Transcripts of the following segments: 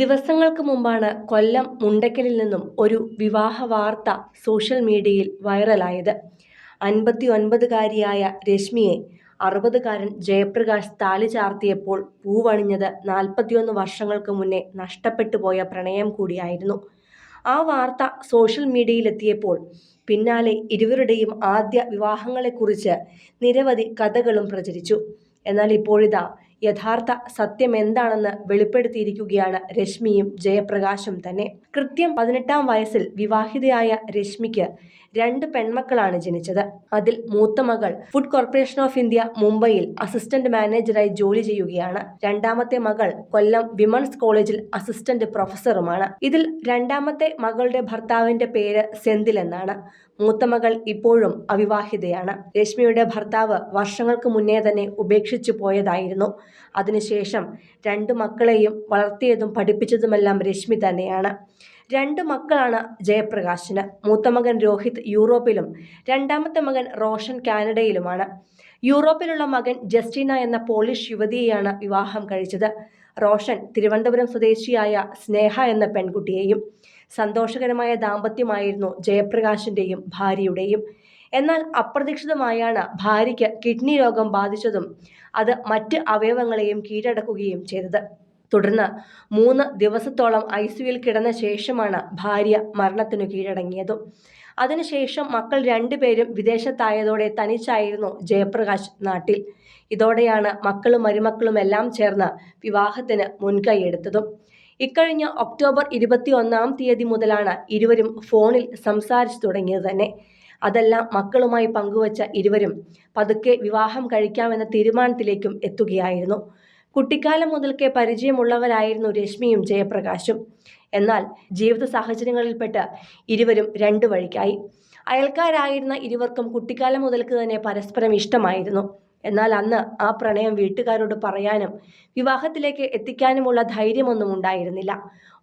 ദിവസങ്ങൾക്ക് മുമ്പാണ് കൊല്ലം മുണ്ടക്കലിൽ നിന്നും ഒരു വിവാഹ വാർത്ത സോഷ്യൽ മീഡിയയിൽ വൈറലായത്. 59കാരിയായ രശ്മിയെ 60കാരൻ ജയപ്രകാശ് താലി ചാർത്തിയപ്പോൾ പൂവണിഞ്ഞത് 41 വർഷങ്ങൾക്ക് മുന്നേ നഷ്ടപ്പെട്ടു പോയ പ്രണയം കൂടിയായിരുന്നു. ആ വാർത്ത സോഷ്യൽ മീഡിയയിലെത്തിയപ്പോൾ പിന്നാലെ ഇരുവരുടെയും ആദ്യ വിവാഹങ്ങളെക്കുറിച്ച് നിരവധി കഥകളും പ്രചരിച്ചു. എന്നാൽ ഇപ്പോഴിതാ യഥാർത്ഥ സത്യം എന്താണെന്ന് വെളിപ്പെടുത്തിയിരിക്കുകയാണ് രശ്മിയും ജയപ്രകാശും തന്നെ. കൃത്യം 18ാം വയസ്സിൽ വിവാഹിതയായ രശ്മിക്ക് 2 പെൺമക്കളാണ് ജനിച്ചത്. അതിൽ മൂത്ത മകൾ ഫുഡ് കോർപ്പറേഷൻ ഓഫ് ഇന്ത്യ മുംബൈയിൽ അസിസ്റ്റന്റ് മാനേജറായി ജോലി ചെയ്യുകയാണ്. രണ്ടാമത്തെ മകൾ കൊല്ലം വിമൻസ് കോളേജിൽ അസിസ്റ്റന്റ് പ്രൊഫസറുമാണ്. ഇതിൽ രണ്ടാമത്തെ മകളുടെ ഭർത്താവിന്റെ പേര് സെന്തിൽ എന്നാണ്. മൂത്ത മകൾ ഇപ്പോഴും അവിവാഹിതയാണ്. രശ്മിയുടെ ഭർത്താവ് വർഷങ്ങൾക്ക് മുന്നേ തന്നെ ഉപേക്ഷിച്ചു പോയതായിരുന്നു. അതിനുശേഷം 2 മക്കളെയും വളർത്തിയതും പഠിപ്പിച്ചതുമെല്ലാം രശ്മി തന്നെയാണ്. 2 മക്കളാണ് ജയപ്രകാശിന്. മൂത്ത മകൻ രോഹിത് യൂറോപ്പിലും രണ്ടാമത്തെ മകൻ റോഷൻ കാനഡയിലുമാണ്. യൂറോപ്പിലുള്ള മകൻ ജസ്റ്റിന എന്ന പോളിഷ് യുവതിയെയാണ് വിവാഹം കഴിച്ചത്. റോഷൻ തിരുവനന്തപുരം സ്വദേശിയായ സ്നേഹ എന്ന പെൺകുട്ടിയെയും. സന്തോഷകരമായ ദാമ്പത്യമായിരുന്നു ജയപ്രകാശിന്റെയും ഭാര്യയുടെയും. എന്നാൽ അപ്രതീക്ഷിതമായാണ് ഭാര്യയ്ക്ക് കിഡ്നി രോഗം ബാധിച്ചതും അത് മറ്റ് അവയവങ്ങളെയും കീഴടക്കുകയും ചെയ്തത്. തുടർന്ന് 3 ദിവസത്തോളം ICUവിൽ കിടന്ന ശേഷമാണ് ഭാര്യ മരണത്തിനു കീഴടങ്ങിയതും. അതിനുശേഷം മക്കൾ 2 പേരും വിദേശത്തായതോടെ തനിച്ചായിരുന്നു ജയപ്രകാശ് നാട്ടിൽ. ഇതോടെയാണ് മക്കളും മരുമക്കളും എല്ലാം ചേർന്ന് വിവാഹത്തിന് മുൻകൈയെടുത്തതും. ഇക്കഴിഞ്ഞ ഒക്ടോബർ 21-ാം തീയതി മുതലാണ് ഇരുവരും ഫോണിൽ സംസാരിച്ചു തുടങ്ങിയത് തന്നെ. അതെല്ലാം മക്കളുമായി പങ്കുവച്ച ഇരുവരും പതുക്കെ വിവാഹം കഴിക്കാമെന്ന തീരുമാനത്തിലേക്കും എത്തുകയായിരുന്നു. കുട്ടിക്കാലം മുതൽക്കേ പരിചയമുള്ളവരായിരുന്നു രശ്മിയും ജയപ്രകാശും. എന്നാൽ ജീവിത സാഹചര്യങ്ങളിൽപ്പെട്ട് ഇരുവരും 2 വഴിക്കായി. അയൽക്കാരായിരുന്ന ഇരുവർക്കും കുട്ടിക്കാലം മുതൽക്ക് തന്നെ പരസ്പരം ഇഷ്ടമായിരുന്നു. എന്നാൽ അന്ന് ആ പ്രണയം വീട്ടുകാരോട് പറയാനും വിവാഹത്തിലേക്ക് എത്തിക്കാനുമുള്ള ധൈര്യമൊന്നും ഉണ്ടായിരുന്നില്ല.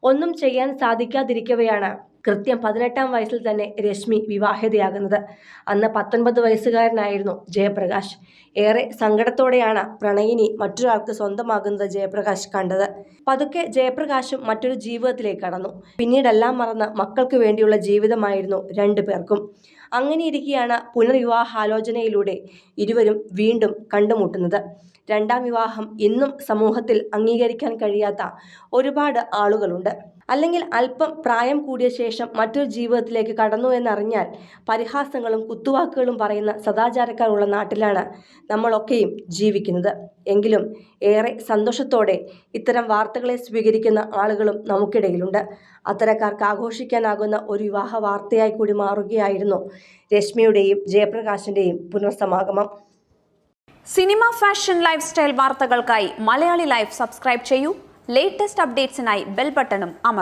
ഒന്നും ചെയ്യാൻ സാധിക്കാതിരിക്കവെയാണ് കൃത്യം 18ാം വയസ്സിൽ തന്നെ രശ്മി വിവാഹിതയാകുന്നത്. അന്ന് 19 വയസ്സുകാരനായിരുന്നു ജയപ്രകാശ്. ഏറെ സങ്കടത്തോടെയാണ് പ്രണയിനി മറ്റൊരാൾക്ക് സ്വന്തമാകുന്നത് ജയപ്രകാശ് കണ്ടത്. പതുക്കെ ജയപ്രകാശും മറ്റൊരു ജീവിതത്തിലേക്ക് കടന്നു. പിന്നീടെല്ലാം മറന്ന് മക്കൾക്ക് വേണ്ടിയുള്ള ജീവിതമായിരുന്നു 2 പേർക്കും. അങ്ങനെയിരിക്കെയാണ് പുനർവിവാഹാലോചനയിലൂടെ ഇരുവരും വീണ്ടും കണ്ടുമുട്ടുന്നത്. 2ാം വിവാഹം ഇന്നും സമൂഹത്തിൽ അംഗീകരിക്കാൻ കഴിയാത്ത ഒരുപാട് ആളുകളുണ്ട്. അല്ലെങ്കിൽ അല്പം പ്രായം കൂടിയ ശേഷം മറ്റൊരു ജീവിതത്തിലേക്ക് കടന്നു എന്നറിഞ്ഞാൽ പരിഹാസങ്ങളും കുത്തുവാക്കുകളും പറയുന്ന സദാചാരക്കാരുള്ള നാട്ടിലാണ് നമ്മളൊക്കെയും ജീവിക്കുന്നത്. എങ്കിലും ഏറെ സന്തോഷത്തോടെ ഇത്തരം വാർത്തകളെ സ്വീകരിക്കുന്ന ആളുകളും നമുക്കിടയിലുണ്ട്. അത്തരക്കാർക്ക് ആഘോഷിക്കാനാകുന്ന ഒരു വിവാഹ വാർത്തയായി കൂടി മാറുകയായിരുന്നു രശ്മിയുടെയും ജയപ്രകാശിന്റെയും പുനർസമാഗമം. സിനിമ, ഫാഷൻ, ലൈഫ് സ്റ്റൈൽ വാർത്തകൾക്കായി മലയാളി ലൈഫ് സബ്സ്ക്രൈബ് ചെയ്യൂ. ലേറ്റസ്റ്റ് അപ്ഡേറ്റ്സിനായി ബെൽ ബട്ടണും അമർത്തുക.